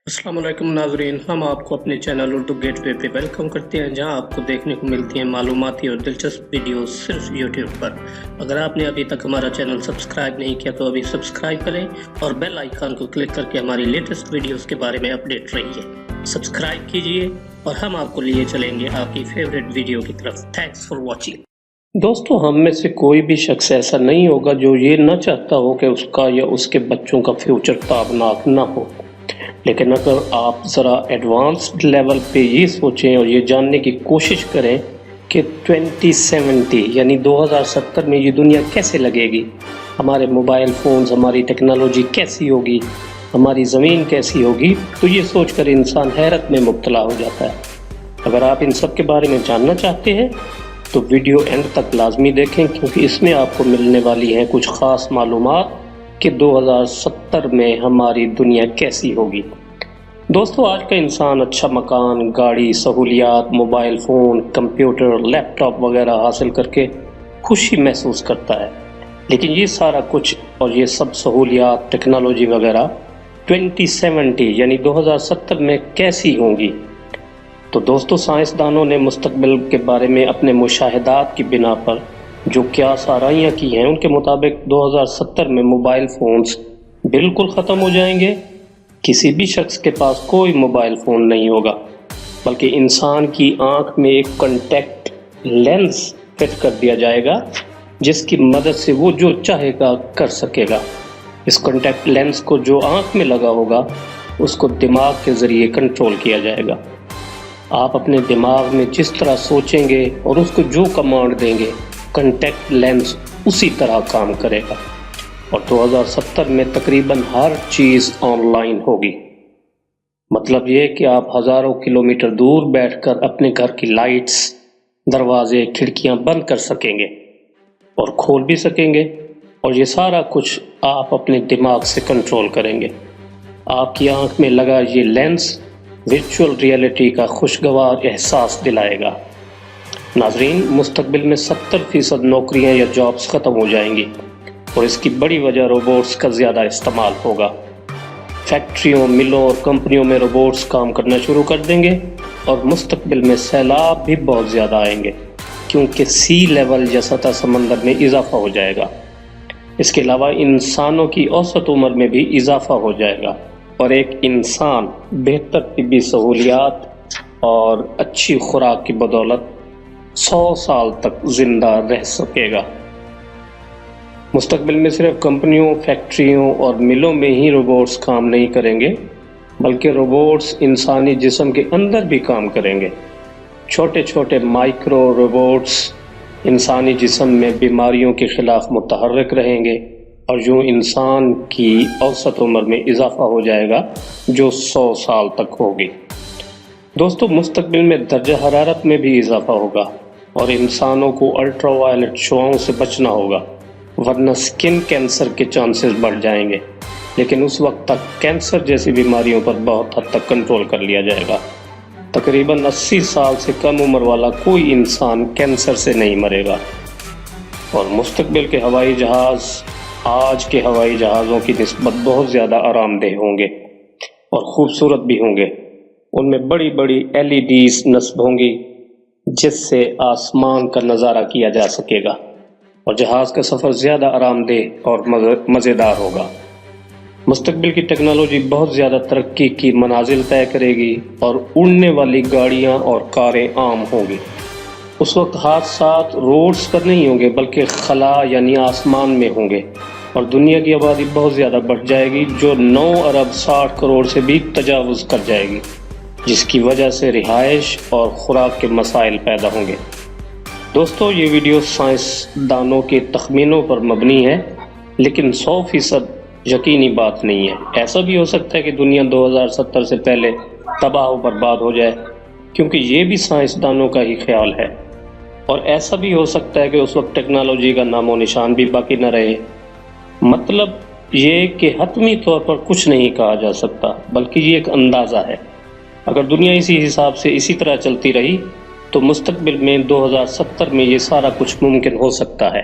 अस्सलाम वालेकुम नाज़रीन, हम आपको अपने चैनल उर्दू गेटवे पे वेलकम करते हैं, जहां आपको देखने को मिलती हैं मालूमाती और दिलचस्प वीडियोस सिर्फ यूट्यूब पर। अगर आपने अभी तक हमारा चैनल सब्सक्राइब नहीं किया तो अभी सब्सक्राइब करें और बेल आइकन को क्लिक करके हमारी लेटेस्ट वीडियोस के बारे में अपडेट रहिए। सब्सक्राइब कीजिए और हम आपको लिए चलेंगे आपकी फेवरेट वीडियो की तरफ। Thanks for watching. दोस्तों, हम में से कोई भी शख्स ऐसा नहीं होगा जो ये न चाहता हो कि उसका या उसके बच्चों का फ्यूचर ताबनाक ना हो। लेकिन अगर आप ज़रा एडवांस्ड लेवल पे ये सोचें और ये जानने की कोशिश करें कि 2070 यानी 2070 में ये दुनिया कैसे लगेगी, हमारे मोबाइल फ़ोन्स, हमारी टेक्नोलॉजी कैसी होगी, हमारी ज़मीन कैसी होगी, तो ये सोचकर इंसान हैरत में मुब्तला हो जाता है। अगर आप इन सब के बारे में जानना चाहते हैं तो वीडियो एंड तक लाजमी देखें, क्योंकि इसमें आपको मिलने वाली हैं कुछ ख़ास मालूमात कि 2070 में हमारी दुनिया कैसी होगी। दोस्तों, आज का इंसान अच्छा मकान, गाड़ी, सहूलियात, मोबाइल फ़ोन, कंप्यूटर, लैपटॉप वगैरह हासिल करके खुशी महसूस करता है। लेकिन ये सारा कुछ और ये सब सहूलियात, टेक्नोलॉजी वगैरह 2070 यानी 2070 में कैसी होंगी? तो दोस्तों, साइंसदानों ने मुस्तकबिल के बारे में अपने मुशाहिदात की बिना पर जो क्या साराइयाँ की हैं, उनके मुताबिक 2070 में मोबाइल फ़ोन्स बिल्कुल ख़त्म हो जाएंगे। किसी भी शख्स के पास कोई मोबाइल फ़ोन नहीं होगा, बल्कि इंसान की आंख में एक कॉन्टैक्ट लेंस फिट कर दिया जाएगा, जिसकी मदद से वो जो चाहेगा कर सकेगा। इस कॉन्टैक्ट लेंस को जो आंख में लगा होगा, उसको दिमाग के ज़रिए कंट्रोल किया जाएगा। आप अपने दिमाग में जिस तरह सोचेंगे और उसको जो कमांड देंगे, कॉन्टैक्ट लेंस उसी तरह काम करेगा। और 2070 में तकरीबन हर चीज़ ऑनलाइन होगी। मतलब ये कि आप हज़ारों किलोमीटर दूर बैठकर अपने घर की लाइट्स, दरवाजे, खिड़कियां बंद कर सकेंगे और खोल भी सकेंगे, और ये सारा कुछ आप अपने दिमाग से कंट्रोल करेंगे। आपकी आंख में लगा ये लेंस वर्चुअल रियलिटी का खुशगवार एहसास दिलाएगा। नाज़रीन, मुस्तकबिल में 70% नौकरियां या जॉब्स ख़त्म हो जाएंगी, और इसकी बड़ी वजह रोबोट्स का ज़्यादा इस्तेमाल होगा। फैक्ट्रियों, मिलों और कंपनियों में रोबोट्स काम करना शुरू कर देंगे, और मुस्तकबिल में सैलाब भी बहुत ज़्यादा आएंगे, क्योंकि सी लेवल या सतह समंदर में इजाफा हो जाएगा। इसके अलावा इंसानों की औसत उम्र में भी इजाफा हो जाएगा, और एक इंसान बेहतर तिब्बी सहूलियात और अच्छी खुराक की बदौलत 100 साल तक जिंदा रह सकेगा। मुस्तकबिल में सिर्फ कंपनियों, फैक्ट्रियों और मिलों में ही रोबोट्स काम नहीं करेंगे, बल्कि रोबोट्स इंसानी जिस्म के अंदर भी काम करेंगे। छोटे छोटे माइक्रो रोबोट्स इंसानी जिस्म में बीमारियों के खिलाफ मुतहर्रिक रहेंगे, और यूँ इंसान की औसत उम्र में इजाफा हो जाएगा, जो 100 साल तक होगी। दोस्तों, मुस्तकबिल में दर्जा हरारत में भी इजाफा होगा, और इंसानों को अल्ट्रावायलेट शुआओं से बचना होगा, वरना स्किन कैंसर के चांसेस बढ़ जाएंगे। लेकिन उस वक्त तक कैंसर जैसी बीमारियों पर बहुत हद तक कंट्रोल कर लिया जाएगा। तकरीबन 80 साल से कम उम्र वाला कोई इंसान कैंसर से नहीं मरेगा। और मुस्तकबिल के हवाई जहाज़ आज के हवाई जहाज़ों की निस्बत बहुत ज़्यादा आरामदेह होंगे और ख़ूबसूरत भी होंगे। उनमें बड़ी बड़ी LEDs नस्ब होंगी, जिससे आसमान का नज़ारा किया जा सकेगा, और जहाज़ का सफ़र ज़्यादा आरामदेह और मज़ेदार होगा। मुस्तकबिल की टेक्नोलॉजी बहुत ज़्यादा तरक्की की मनाजिल तय करेगी, और उड़ने वाली गाड़ियाँ और कारें आम होंगी। उस वक्त हादसात रोड्स पर नहीं होंगे, बल्कि खला यानी आसमान में होंगे, और दुनिया की आबादी बहुत ज़्यादा बढ़ जाएगी, जो 9 अरब 60 करोड़ से भी तजावुज़ कर जाएगी, जिसकी वजह से रिहाइश और खुराक के मसाइल पैदा होंगे। दोस्तों, ये वीडियो साइंसदानों के तखमीनों पर मबनी है, लेकिन 100% यकीनी बात नहीं है। ऐसा भी हो सकता है कि दुनिया 2070 से पहले तबाह व बर्बाद हो जाए, क्योंकि ये भी साइंसदानों का ही ख्याल है। और ऐसा भी हो सकता है कि उस वक्त टेक्नोलॉजी का नामो निशान भी बाकी न रहे। मतलब ये कि हतमी तौर पर कुछ नहीं कहा जा सकता, बल्कि ये एक अंदाज़ा है। अगर दुनिया इसी हिसाब से इसी तरह चलती रही, तो मुस्तकबिल में 2070 में ये सारा कुछ मुमकिन हो सकता है।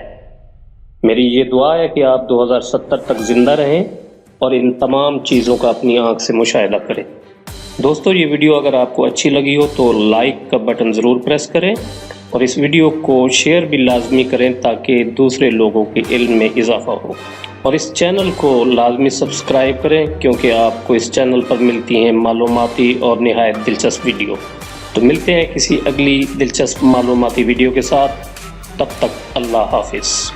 मेरी ये दुआ है कि आप 2070 तक ज़िंदा रहें اور ان تمام چیزوں کا اپنی آنکھ سے مشاہدہ کریں۔ دوستو یہ ویڈیو اگر آپ کو اچھی لگی ہو تو لائک کا بٹن ضرور پریس کریں اور اس ویڈیو کو شیئر بھی لازمی کریں تاکہ دوسرے لوگوں کے علم میں اضافہ ہو، اور اس چینل کو لازمی سبسکرائب کریں کیونکہ آپ کو اس چینل پر ملتی ہیں معلوماتی اور نہایت دلچسپ ویڈیو۔ تو ملتے ہیں کسی اگلی دلچسپ معلوماتی ویڈیو کے ساتھ، تب تک اللہ حافظ۔